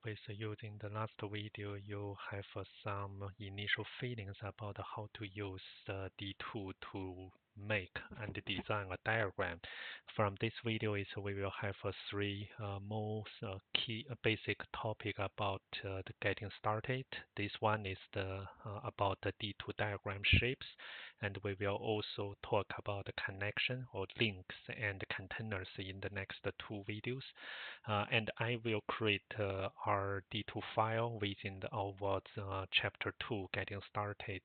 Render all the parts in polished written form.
with using the last video, you have some initial feelings about how to use D2 to make and design a diagram. From this video, we will have three most key basic topic about the getting started. This one is about the D2 diagram shapes, and we will also talk about the connection or links and containers in the next two videos. And I will create our D2 file within our chapter 2 getting started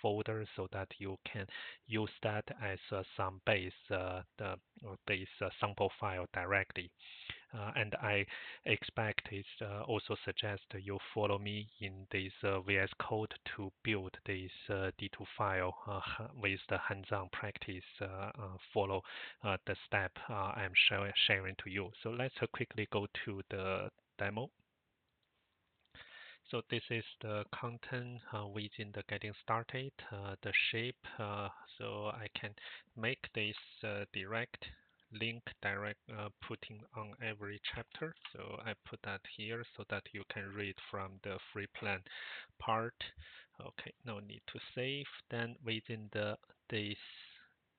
folder, so that you can use that as some base sample file directly. And I expect it also suggest you follow me in this VS Code to build this D2 file with the hands-on practice. Follow the step I'm sharing to you. So let's quickly go to the demo. So this is the content within the getting started, the shape. So I can make this direct link putting on every chapter. So I put that here so that you can read from the free plan part. Okay, no need to save. Then within this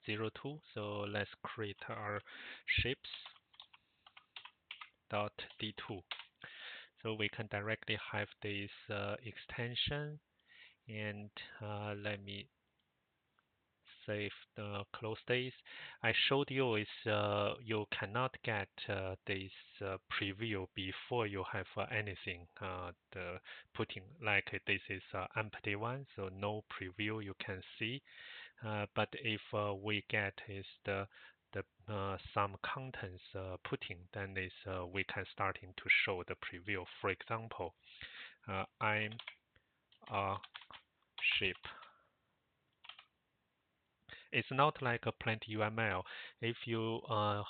02, so let's create our shapes .d2. So we can directly have this extension, and let me save the close this. I showed you is you cannot get this preview before you have anything. The putting like this is empty one, so no preview you can see. But if we get is the some contents putting, then is we can starting to show the preview. For example, I'm a shape. It's not like a Plenty UML. If you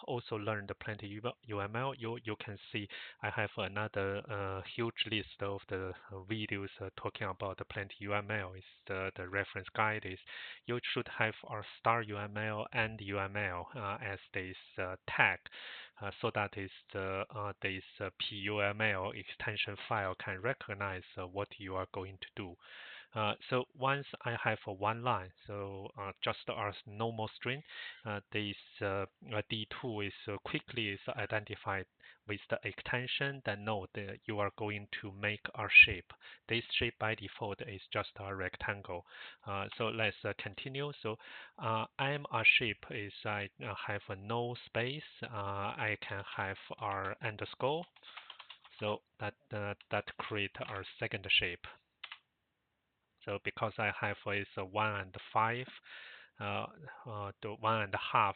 also learn the Plenty UML, you can see I have another huge list of the videos talking about the Plenty UML. Is the reference guide is you should have our star UML and UML as this tag, so that is this PUML extension file can recognize what you are going to do. So once I have one line, so just as normal string, this D2 is quickly identified with the extension that know that you are going to make a shape. This shape by default is just a rectangle. So let's continue. So I'm a shape is I have no space. I can have our underscore. So that create our second shape. So because I have is 1 and 5, the 1.5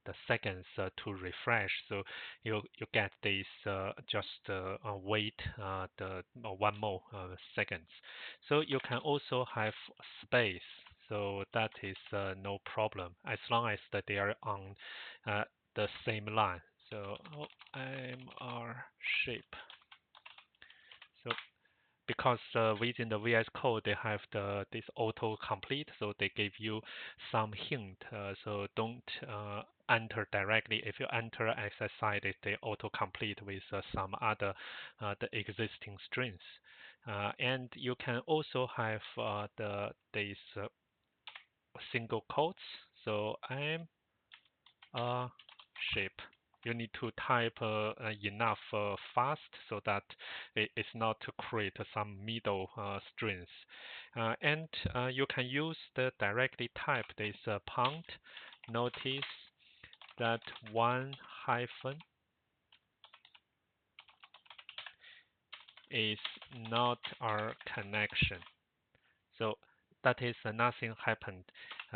the seconds to refresh. So you get this just wait the 1 more seconds. So you can also have space. So that is no problem as long as that they are on the same line. So I'm our shape. So because within the VS Code they have this autocomplete, so they give you some hint. So don't enter directly. If you enter XSI, they autocomplete with some other the existing strings. And you can also have this single quotes. So I'm a shape. You need to type enough fast so that it's not to create some middle strings. And you can use the directly type this pound. Notice that one hyphen is not our connection. So that is nothing happened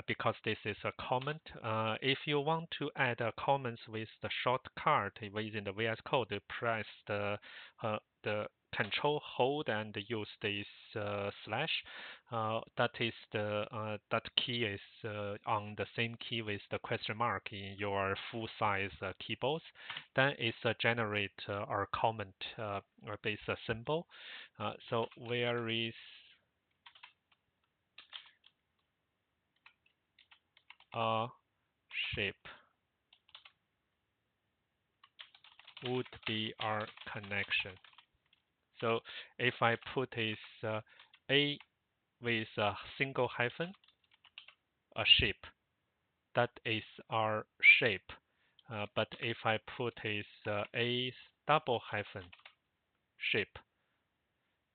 because this is a comment. If you want to add comments with the shortcut within the VS Code, press the Control hold and use this slash. That is that key is on the same key with the question mark in your full size keyboards. Then it's generate our comment base symbol. So where is a shape would be our connection. So if I put is A with a single hyphen, a shape, that is our shape. But if I put is A double hyphen shape,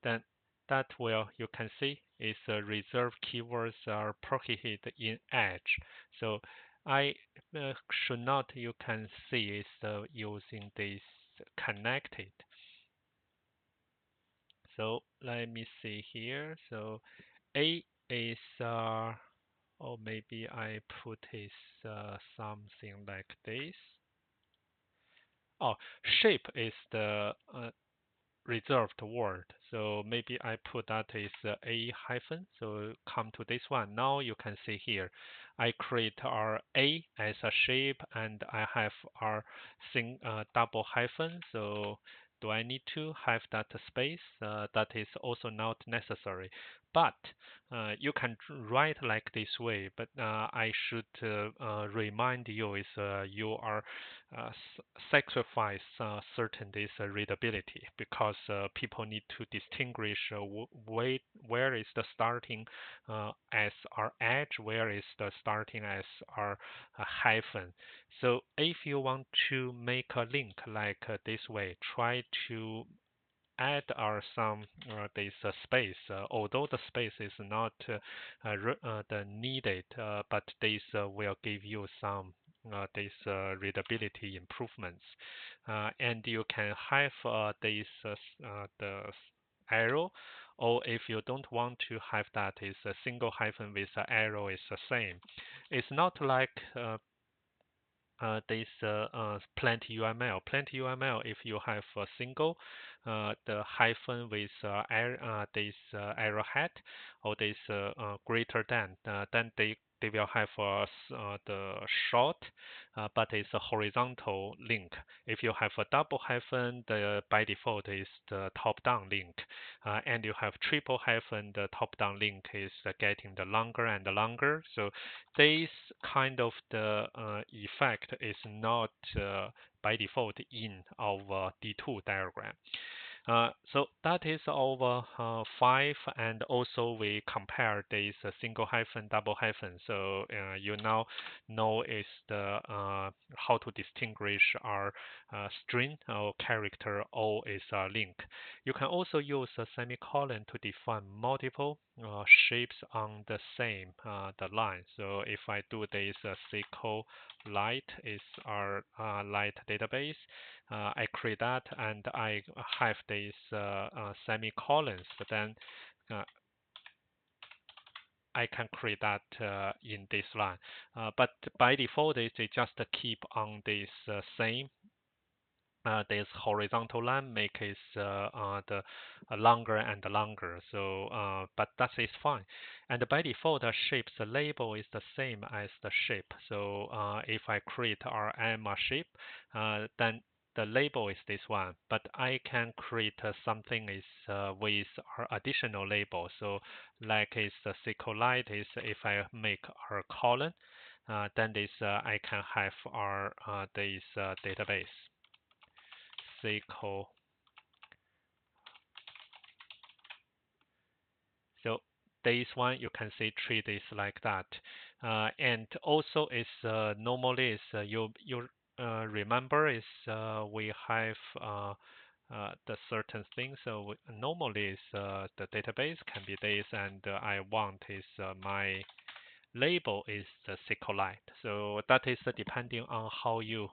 then that will, you can see, is reserved keywords are prohibited in Edge. So I should not, you can see, is using this connected. So let me see here. So A is, or maybe I put is something like this. Oh, shape is the reserved word. So maybe I put that is a hyphen. So come to this one. Now you can see here, I create our A as a shape, and I have our double hyphen. So do I need to have that space? That is also not necessary. But you can write like this way. But I should remind you is you are sacrifice certain this readability, because people need to distinguish where is the starting as our edge, where is the starting as our hyphen. So if you want to make a link like this way, try to add some this space, although the space is not the needed, but this will give you some this readability improvements, and you can have this the arrow, or if you don't want to have that, is a single hyphen with the arrow is the same. It's not like this plenty UML. Plenty UML, if you have a single, the hyphen with this arrowhead, or this greater than, then they will have the short, but it's a horizontal link. If you have a double hyphen, the by default is the top-down link, and you have triple hyphen, the top-down link is getting the longer and the longer. So this kind of the effect is not by default in our D2 diagram. So that is our 5, and also we compare this single hyphen, double hyphen. So you now know is the how to distinguish our string or character or is a link. You can also use a semicolon to define multiple shapes on the same the line. So if I do this SQL Lite is our Lite database, I create that, and I have these semicolons, but then I can create that in this line. But by default, they just keep on this same this horizontal line, make it the longer and longer. So, but that is fine. And by default, the shape's label is the same as the shape. So, if I create RM shape, then the label is this one. But I can create something is with our additional label. So, like is the SQLite is if I make our column, then this I can have our this database. SQL. So this one you can see treat is like that, and also is normally is you remember is we have the certain things. So normally is the database can be this, and I want is my label is the SQLite. So that is depending on how you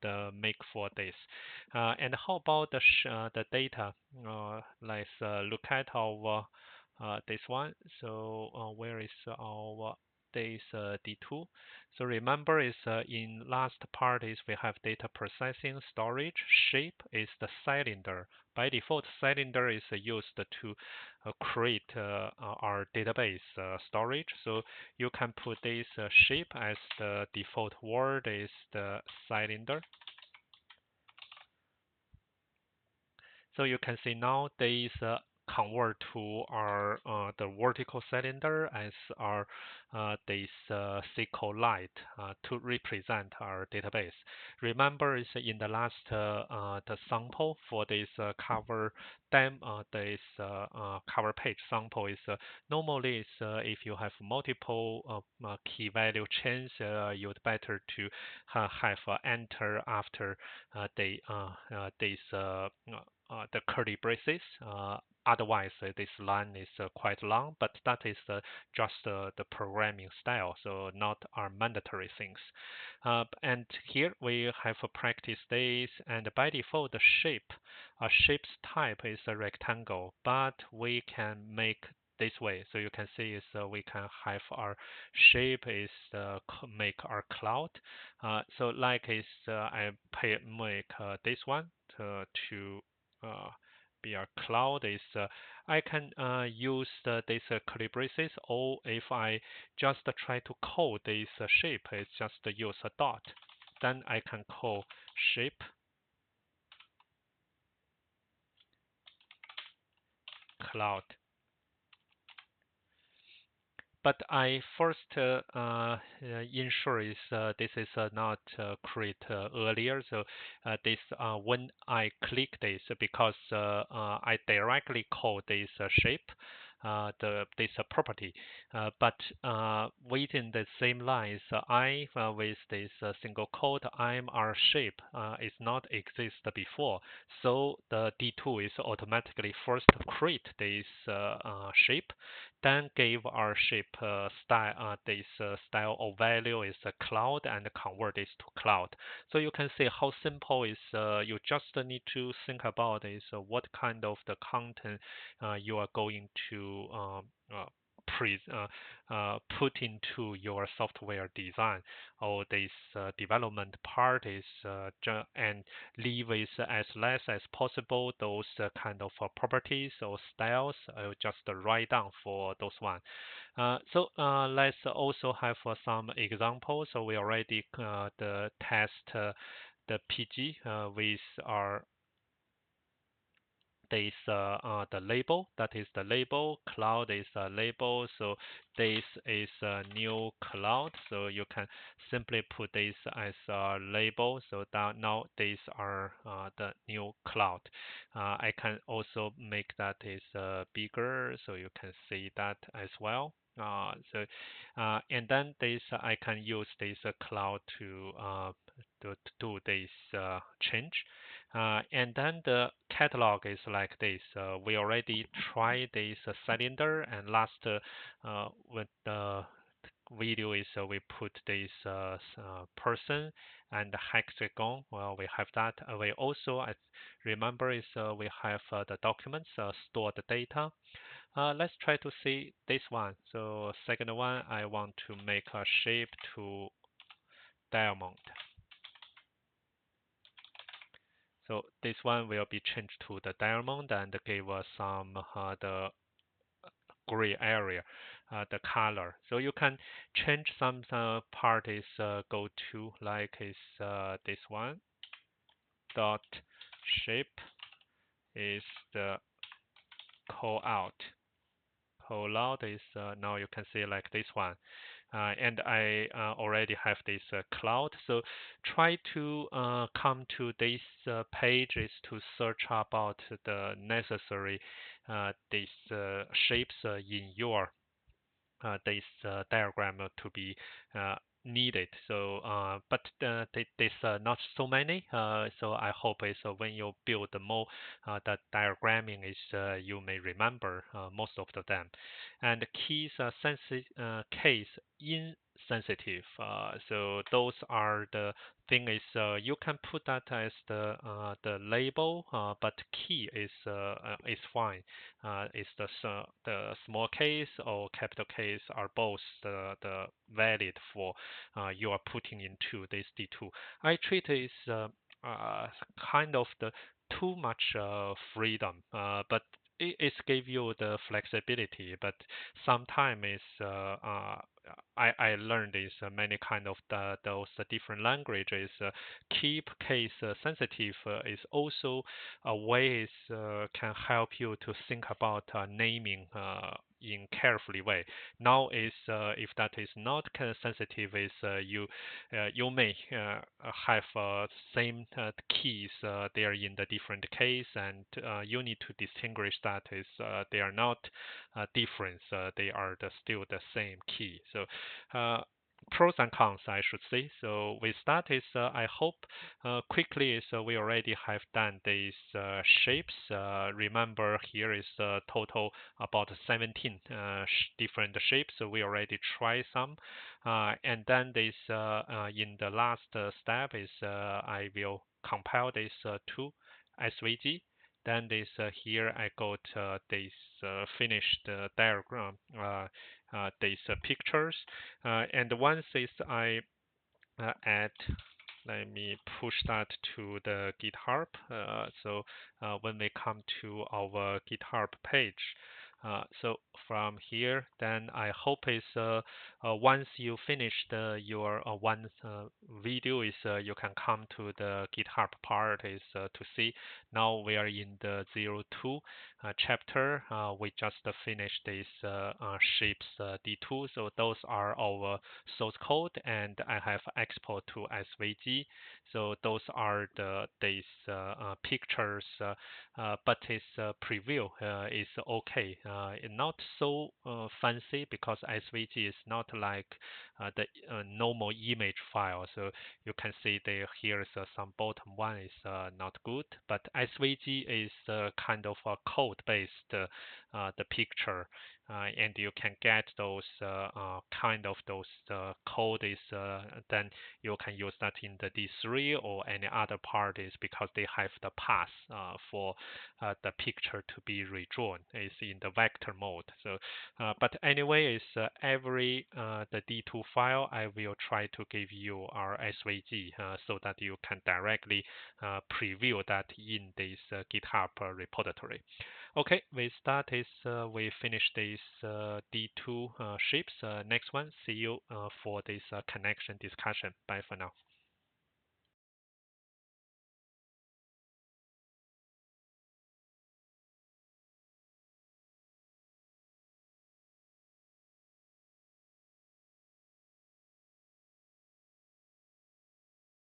the make for this. And how about the data? Let's look at our this one. So where is our this D2? So remember is in last part is we have data processing, storage, shape is the cylinder. By default, cylinder is used to create our database storage. So you can put this shape as the default word is the cylinder. So you can see now there is convert to our the vertical cylinder as our this SQLite to represent our database. Remember, is in the last the sample for this this cover page sample is normally is if you have multiple key value chains, you'd better to have enter after this the curly braces. Otherwise, this line is quite long, but that is just the programming style, so not our mandatory things. And here we have practice this, and by default, the shape's type is a rectangle, but we can make this way. So you can see is we can have our shape is make our cloud. So like is make this one to be a cloud is I can use this curly braces, or if I just try to call this shape, it's just use a dot. Then I can call shape cloud. But I first ensure is this is not create earlier. So this when I click this, because I directly call this shape this property, but within the same lines, I with this single quote, I'm our shape is not exist before. So the D2 is automatically first create this shape, then give our shape style this style or value is a cloud, and convert this to cloud. So you can see how simple is you just need to think about is what kind of the content you are going to pre put into your software design, or this development part is and leave is as less as possible those kind of properties or styles. I'll just write down for those one. So let's also have some examples. So we already the test the PG with our this the label, that is the label, cloud is a label, so this is a new cloud, so you can simply put this as a label, so that now these are the new cloud. I can also make that is bigger, so you can see that as well. And then this I can use this cloud to do this change. And then the catalog is like this. We already tried this cylinder, and last with the video is we put this person and the hexagon. Well, we have that. We also remember is we have the documents stored data. Let's try to see this one. So second one, I want to make a shape to diamond. So this one will be changed to the diamond and give us some the gray area, the color. So you can change some part is go to like is this one dot shape is the call out. Call out is now you can see like this one. And I already have this cloud. So try to come to this page is to search about the necessary these shapes in your this diagram to be needed. So, but there's not so many. So I hope is when you build more, the diagramming is you may remember most of them. And keys case insensitive. So those are the thing is you can put that as the label, but key is fine. Is the small case or capital case are both the valid for you are putting into this D2. I treat it as kind of the too much freedom, but it give you the flexibility, but sometimes I learned is many kind of those different languages. Keep case sensitive is also a way is can help you to think about naming in carefully way. Now is if that is not sensitive, is you may have same keys there in the different case, and you need to distinguish that is they are not different. They are still the same key. So pros and cons, I should say. So with that is, I hope quickly is we already have done these shapes. Remember here is total about 17 different shapes. So we already try some, and then this in the last step is I will compile this to SVG. Then this here I got this finished diagram, these pictures, and once is I add, let me push that to the GitHub. So when we come to our GitHub page, so from here, then I hope is once you finish your one video is you can come to the GitHub part is to see now we are in the 02 chapter. We just finished this shapes D2. So those are our source code, and I have export to SVG. So those are these pictures, but its preview is okay. Not so fancy because SVG is not like the normal image file. So you can see there here is some bottom one is not good, but SVG is kind of a code-based the picture, and you can get those kind of those code is then you can use that in the D3 or any other parties because they have the path for the picture to be redrawn is in the vector mode. So, but anyway, is every the D2 file I will try to give you our SVG so that you can directly preview that in this GitHub repository. Okay, with that is we finish this D2 shapes. Next one, see you for this connection discussion. Bye for now.